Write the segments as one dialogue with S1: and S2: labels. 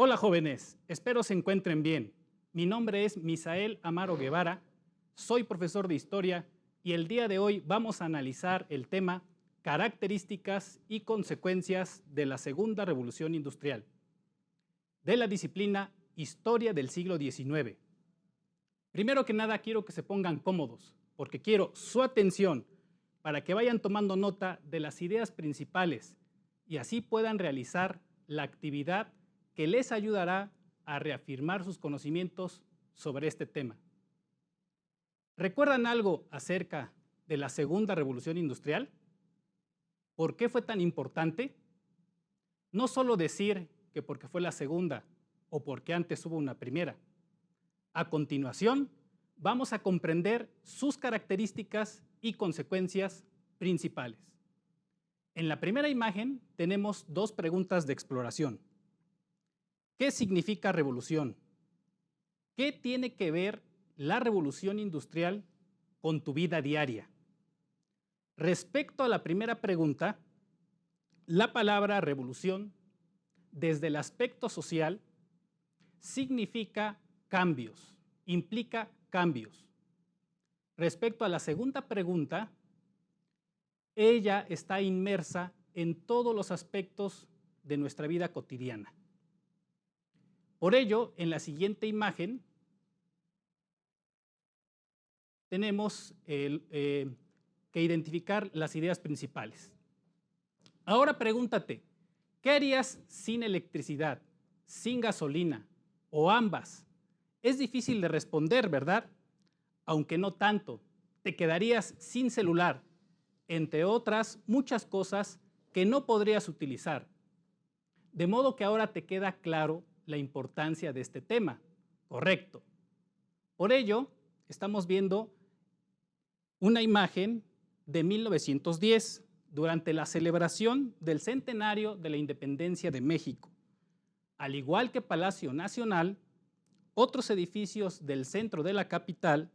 S1: Hola jóvenes, espero se encuentren bien. Mi nombre es Misael Amaro Guevara, soy profesor de Historia y el día de hoy vamos a analizar el tema características y consecuencias de la Segunda Revolución Industrial, de la disciplina Historia del siglo XIX. Primero que nada quiero que se pongan cómodos, porque quiero su atención para que vayan tomando nota de las ideas principales y así puedan realizar la actividad que les ayudará a reafirmar sus conocimientos sobre este tema. ¿Recuerdan algo acerca de la Segunda Revolución Industrial? ¿Por qué fue tan importante? No solo decir que porque fue la segunda o porque antes hubo una primera. A continuación, vamos a comprender sus características y consecuencias principales. En la primera imagen tenemos dos preguntas de exploración. ¿Qué significa revolución? ¿Qué tiene que ver la revolución industrial con tu vida diaria? Respecto a la primera pregunta, la palabra revolución, desde el aspecto social, significa cambios, implica cambios. Respecto a la segunda pregunta, ella está inmersa en todos los aspectos de nuestra vida cotidiana. Por ello, en la siguiente imagen tenemos que identificar las ideas principales. Ahora pregúntate, ¿qué harías sin electricidad, sin gasolina o ambas? Es difícil de responder, ¿verdad? Aunque no tanto. Te quedarías sin celular, entre otras muchas cosas que no podrías utilizar. De modo que ahora te queda claro la importancia de este tema. Correcto. Por ello, estamos viendo una imagen de 1910, durante la celebración del centenario de la independencia de México. Al igual que Palacio Nacional, otros edificios del centro de la capital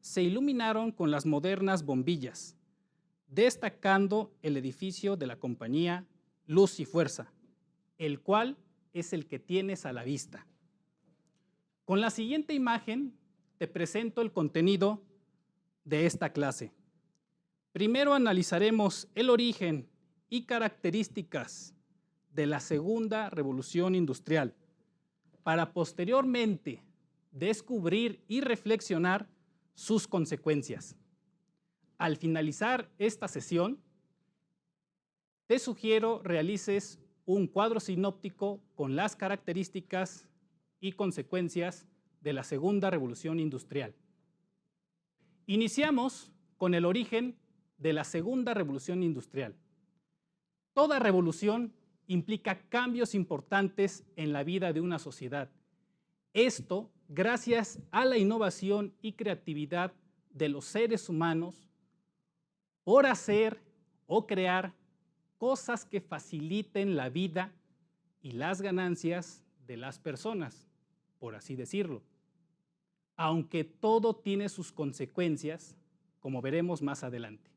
S1: se iluminaron con las modernas bombillas, destacando el edificio de la compañía Luz y Fuerza, el cual es el que tienes a la vista. Con la siguiente imagen te presento el contenido de esta clase. Primero analizaremos el origen y características de la Segunda Revolución Industrial, para posteriormente descubrir y reflexionar sus consecuencias. Al finalizar esta sesión, te sugiero realices un cuadro sinóptico con las características y consecuencias de la Segunda Revolución Industrial. Iniciamos con el origen de la Segunda Revolución Industrial. Toda revolución implica cambios importantes en la vida de una sociedad. Esto gracias a la innovación y creatividad de los seres humanos por hacer o crear cosas que faciliten la vida y las ganancias de las personas, por así decirlo. Aunque todo tiene sus consecuencias, como veremos más adelante.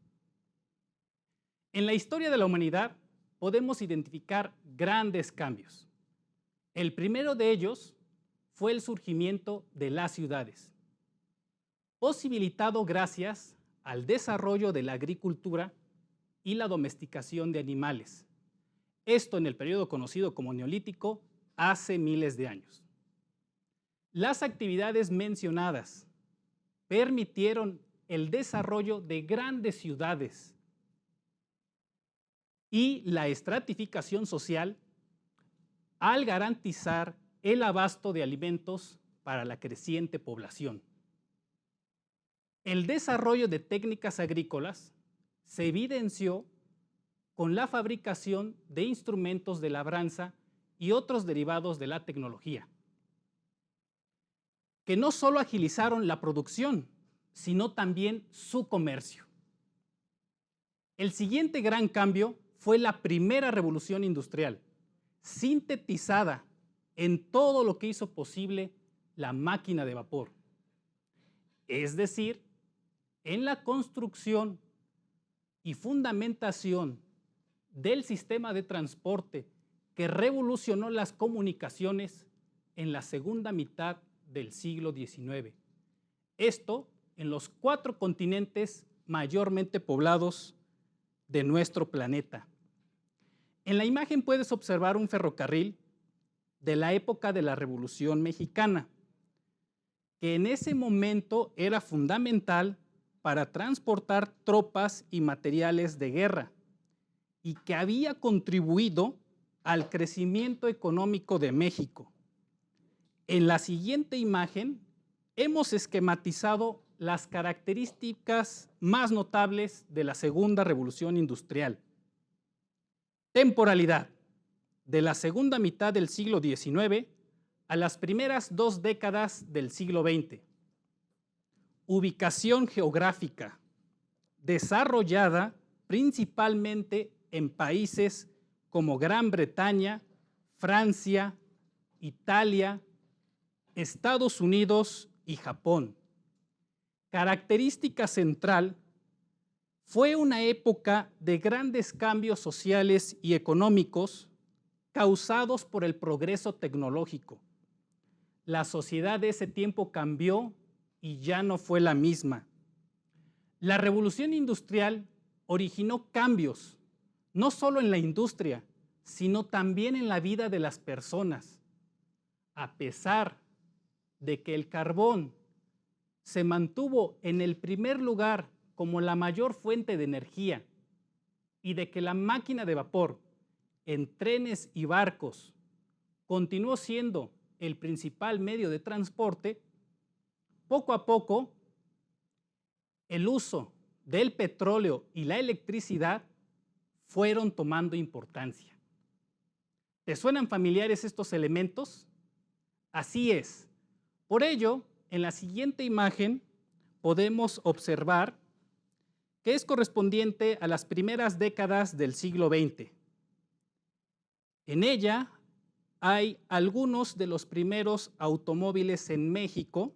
S1: En la historia de la humanidad podemos identificar grandes cambios. El primero de ellos fue el surgimiento de las ciudades, posibilitado gracias al desarrollo de la agricultura y la domesticación de animales. Esto en el periodo conocido como Neolítico, hace miles de años. Las actividades mencionadas permitieron el desarrollo de grandes ciudades y la estratificación social al garantizar el abasto de alimentos para la creciente población. El desarrollo de técnicas agrícolas se evidenció con la fabricación de instrumentos de labranza y otros derivados de la tecnología, que no solo agilizaron la producción, sino también su comercio. El siguiente gran cambio fue la primera revolución industrial, sintetizada en todo lo que hizo posible la máquina de vapor. Es decir, en la construcción y fundamentación del sistema de transporte que revolucionó las comunicaciones en la segunda mitad del siglo XIX. Esto en los 4 continentes mayormente poblados de nuestro planeta. En la imagen puedes observar un ferrocarril de la época de la Revolución Mexicana, que en ese momento era fundamental para transportar tropas y materiales de guerra y que había contribuido al crecimiento económico de México. En la siguiente imagen hemos esquematizado las características más notables de la Segunda Revolución Industrial. Temporalidad: de la segunda mitad del siglo XIX a las primeras 2 décadas del siglo XX. Ubicación geográfica: desarrollada principalmente en países como Gran Bretaña, Francia, Italia, Estados Unidos y Japón. Característica central: fue una época de grandes cambios sociales y económicos causados por el progreso tecnológico. La sociedad de ese tiempo cambió y ya no fue la misma. La revolución industrial originó cambios, no solo en la industria, sino también en la vida de las personas. A pesar de que el carbón se mantuvo en el primer lugar como la mayor fuente de energía y de que la máquina de vapor en trenes y barcos continuó siendo el principal medio de transporte, poco a poco el uso del petróleo y la electricidad fueron tomando importancia. ¿Te suenan familiares estos elementos? Así es. Por ello, en la siguiente imagen podemos observar que es correspondiente a las primeras décadas del siglo XX. En ella hay algunos de los primeros automóviles en México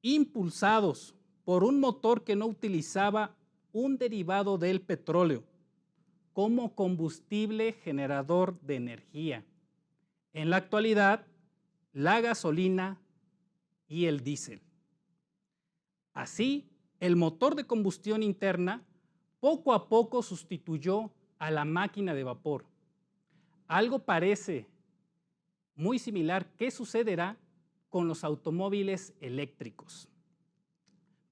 S1: impulsados por un motor que no utilizaba un derivado del petróleo como combustible generador de energía. En la actualidad, la gasolina y el diésel. Así, el motor de combustión interna poco a poco sustituyó a la máquina de vapor. Algo parece muy similar que sucederá con los automóviles eléctricos.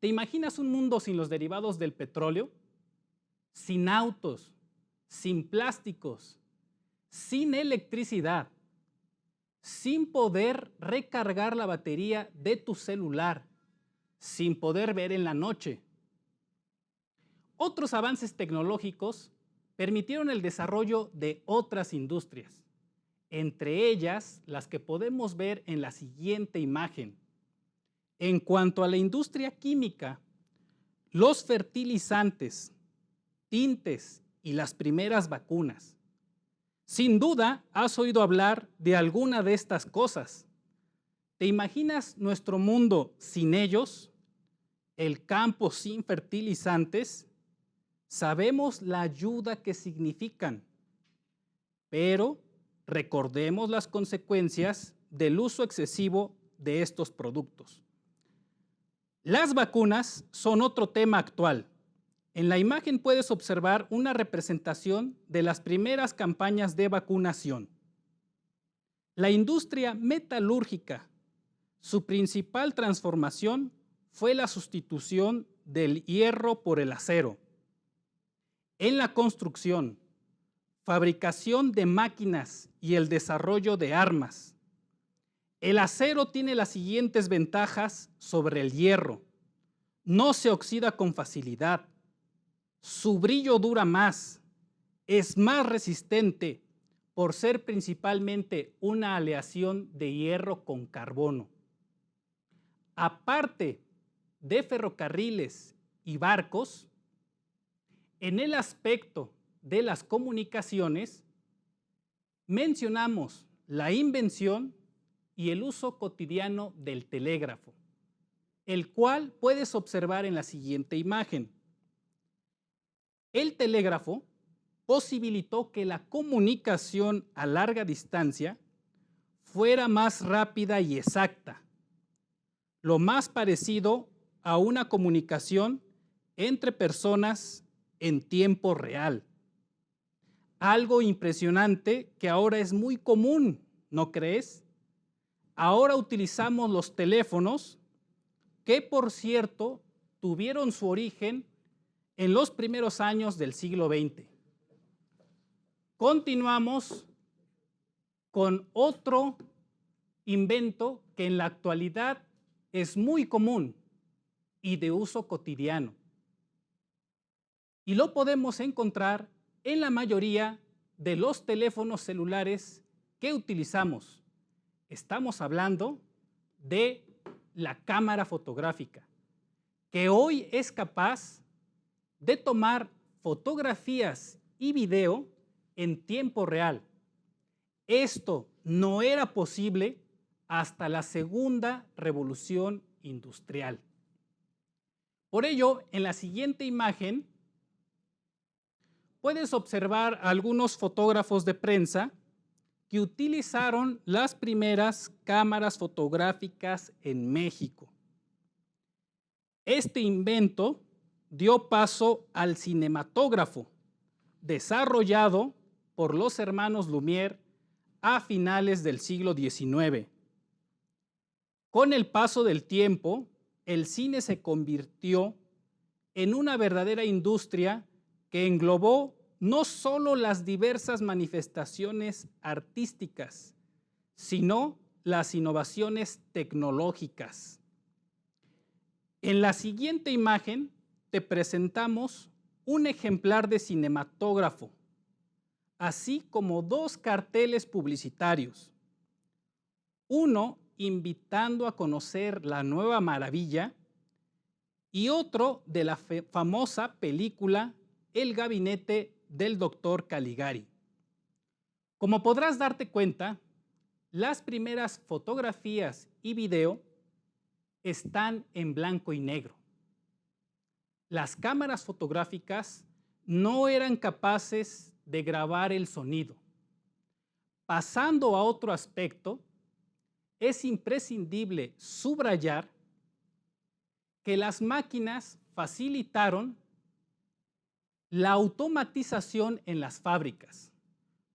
S1: ¿Te imaginas un mundo sin los derivados del petróleo? Sin autos, sin plásticos, sin electricidad, sin poder recargar la batería de tu celular, sin poder ver en la noche. Otros avances tecnológicos permitieron el desarrollo de otras industrias, entre ellas las que podemos ver en la siguiente imagen. En cuanto a la industria química, los fertilizantes, tintes y las primeras vacunas. Sin duda, has oído hablar de alguna de estas cosas. ¿Te imaginas nuestro mundo sin ellos? ¿El campo sin fertilizantes? Sabemos la ayuda que significan, pero recordemos las consecuencias del uso excesivo de estos productos. Las vacunas son otro tema actual. En la imagen puedes observar una representación de las primeras campañas de vacunación. La industria metalúrgica, su principal transformación fue la sustitución del hierro por el acero. En la construcción, fabricación de máquinas y el desarrollo de armas. El acero tiene las siguientes ventajas sobre el hierro. No se oxida con facilidad. Su brillo dura más. Es más resistente por ser principalmente una aleación de hierro con carbono. Aparte de ferrocarriles y barcos, en el aspecto de las comunicaciones, mencionamos la invención y el uso cotidiano del telégrafo, el cual puedes observar en la siguiente imagen. El telégrafo posibilitó que la comunicación a larga distancia fuera más rápida y exacta, lo más parecido a una comunicación entre personas en tiempo real. Algo impresionante que ahora es muy común, ¿no crees? Ahora utilizamos los teléfonos que, por cierto, tuvieron su origen en los primeros años del siglo XX. Continuamos con otro invento que en la actualidad es muy común y de uso cotidiano. Y lo podemos encontrar en la mayoría de los teléfonos celulares que utilizamos. Estamos hablando de la cámara fotográfica, que hoy es capaz de tomar fotografías y video en tiempo real. Esto no era posible hasta la segunda revolución industrial. Por ello, en la siguiente imagen puedes observar a algunos fotógrafos de prensa que utilizaron las primeras cámaras fotográficas en México. Este invento dio paso al cinematógrafo, desarrollado por los hermanos Lumière a finales del siglo XIX. Con el paso del tiempo, el cine se convirtió en una verdadera industria que englobó no solo las diversas manifestaciones artísticas, sino las innovaciones tecnológicas. En la siguiente imagen te presentamos un ejemplar de cinematógrafo, así como dos carteles publicitarios. Uno invitando a conocer la nueva maravilla y otro de la famosa película El gabinete del doctor Caligari. Como podrás darte cuenta, las primeras fotografías y video están en blanco y negro. Las cámaras fotográficas no eran capaces de grabar el sonido. Pasando a otro aspecto, es imprescindible subrayar que las máquinas facilitaron la automatización en las fábricas.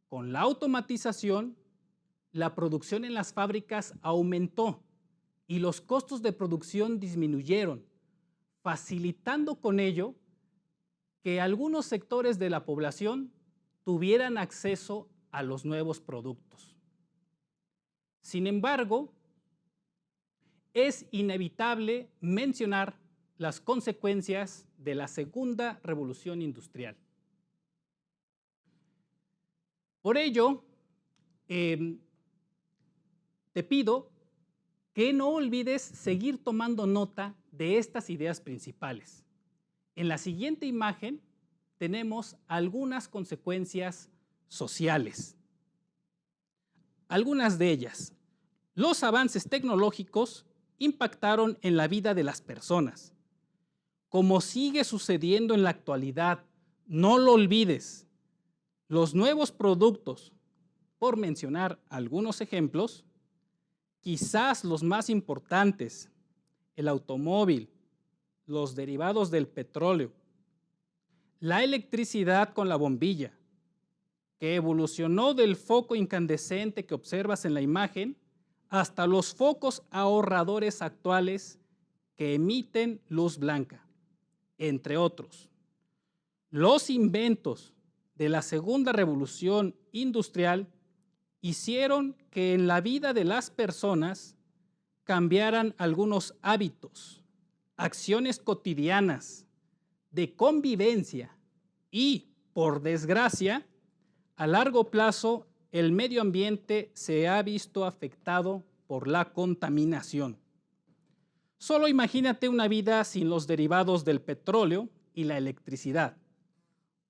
S1: Con la automatización, la producción en las fábricas aumentó y los costos de producción disminuyeron, facilitando con ello que algunos sectores de la población tuvieran acceso a los nuevos productos. Sin embargo, es inevitable mencionar las consecuencias de la segunda revolución industrial. Por ello, te pido que no olvides seguir tomando nota de estas ideas principales. En la siguiente imagen tenemos algunas consecuencias sociales. Algunas de ellas. Los avances tecnológicos impactaron en la vida de las personas. Como sigue sucediendo en la actualidad, no lo olvides. Los nuevos productos, por mencionar algunos ejemplos, quizás los más importantes, el automóvil, los derivados del petróleo, la electricidad con la bombilla, que evolucionó del foco incandescente que observas en la imagen hasta los focos ahorradores actuales que emiten luz blanca, entre otros. Los inventos de la segunda revolución industrial hicieron que en la vida de las personas cambiaran algunos hábitos, acciones cotidianas, de convivencia y, por desgracia, a largo plazo, el medio ambiente se ha visto afectado por la contaminación. Solo imagínate una vida sin los derivados del petróleo y la electricidad.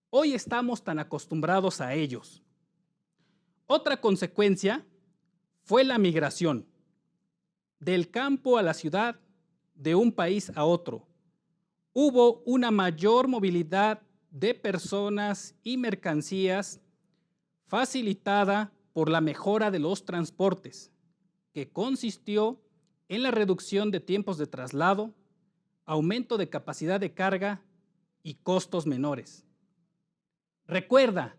S1: Hoy estamos tan acostumbrados a ellos. Otra consecuencia fue la migración del campo a la ciudad, de un país a otro. Hubo una mayor movilidad de personas y mercancías facilitada por la mejora de los transportes. que consistió en la reducción de tiempos de traslado, aumento de capacidad de carga y costos menores. Recuerda,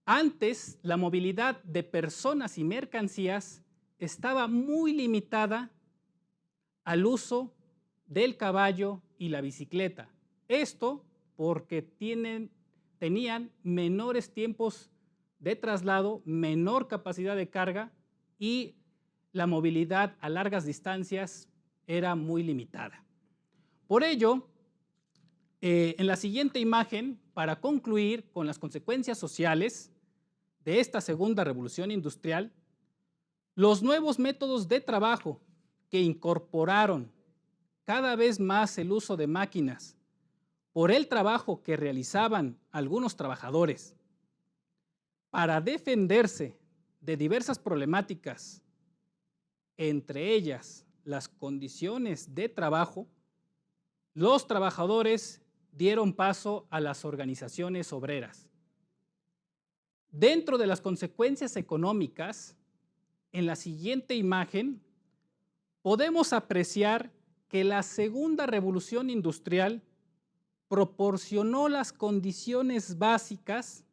S1: antes la movilidad de personas y mercancías estaba muy limitada al uso del caballo y la bicicleta. Esto porque tenían menores tiempos de traslado, menor capacidad de carga y la movilidad a largas distancias era muy limitada. Por ello, en la siguiente imagen, para concluir con las consecuencias sociales de esta segunda revolución industrial, los nuevos métodos de trabajo que incorporaron cada vez más el uso de máquinas por el trabajo que realizaban algunos trabajadores para defenderse de diversas problemáticas, entre ellas las condiciones de trabajo, los trabajadores dieron paso a las organizaciones obreras. Dentro de las consecuencias económicas, en la siguiente imagen podemos apreciar que la segunda revolución industrial proporcionó las condiciones básicas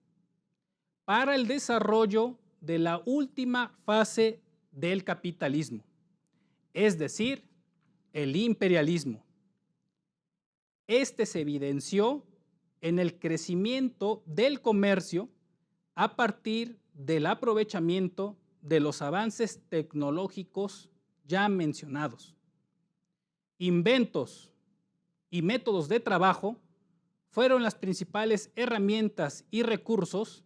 S1: para el desarrollo de la última fase del capitalismo, es decir, el imperialismo. Este se evidenció en el crecimiento del comercio a partir del aprovechamiento de los avances tecnológicos ya mencionados. Inventos y métodos de trabajo fueron las principales herramientas y recursos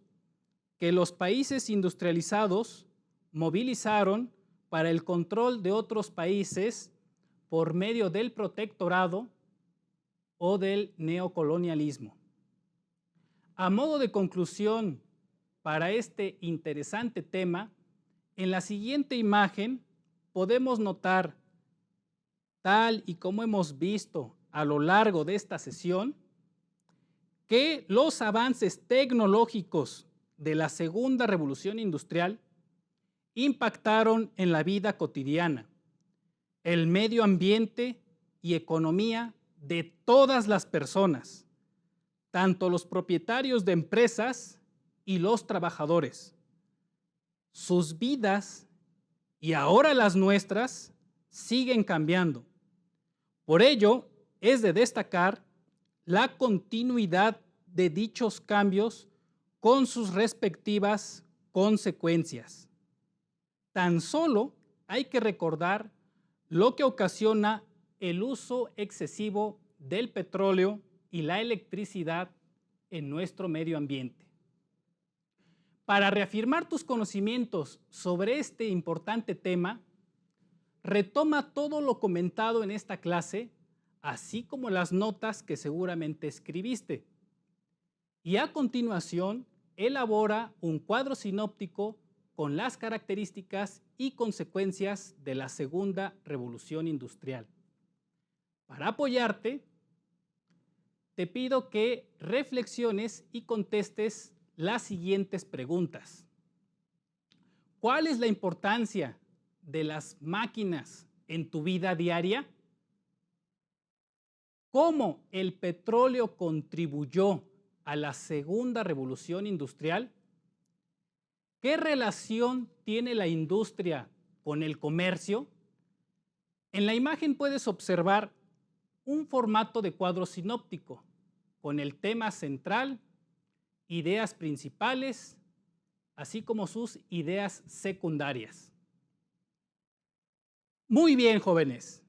S1: que los países industrializados movilizaron para el control de otros países por medio del protectorado o del neocolonialismo. A modo de conclusión para este interesante tema, en la siguiente imagen podemos notar, tal y como hemos visto a lo largo de esta sesión, que los avances tecnológicos de la segunda revolución industrial impactaron en la vida cotidiana, el medio ambiente y economía de todas las personas, tanto los propietarios de empresas y los trabajadores. Sus vidas y ahora las nuestras siguen cambiando. Por ello, es de destacar la continuidad de dichos cambios con sus respectivas consecuencias. Tan solo hay que recordar lo que ocasiona el uso excesivo del petróleo y la electricidad en nuestro medio ambiente. Para reafirmar tus conocimientos sobre este importante tema, retoma todo lo comentado en esta clase, así como las notas que seguramente escribiste. Y a continuación, elabora un cuadro sinóptico con las características y consecuencias de la segunda revolución industrial. Para apoyarte, te pido que reflexiones y contestes las siguientes preguntas. ¿Cuál es la importancia de las máquinas en tu vida diaria? ¿Cómo el petróleo contribuyó a la segunda revolución industrial? ¿Qué relación tiene la industria con el comercio? En la imagen puedes observar un formato de cuadro sinóptico con el tema central, ideas principales, así como sus ideas secundarias. Muy bien, jóvenes,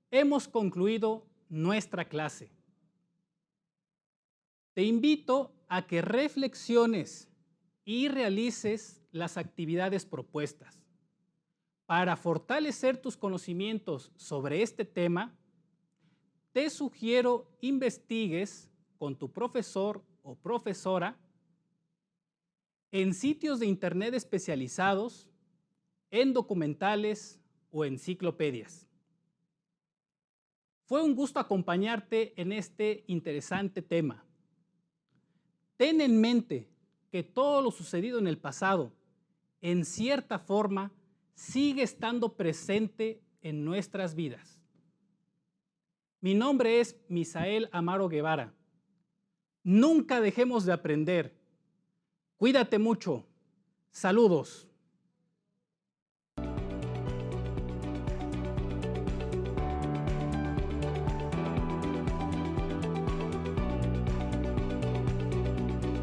S1: hemos concluido nuestra clase. Te invito a que reflexiones y realices las actividades propuestas. Para fortalecer tus conocimientos sobre este tema, te sugiero investigues con tu profesor o profesora en sitios de internet especializados, en documentales o enciclopedias. Fue un gusto acompañarte en este interesante tema. Ten en mente que todo lo sucedido en el pasado, en cierta forma, sigue estando presente en nuestras vidas. Mi nombre es Misael Amaro Guevara. Nunca dejemos de aprender. Cuídate mucho. Saludos.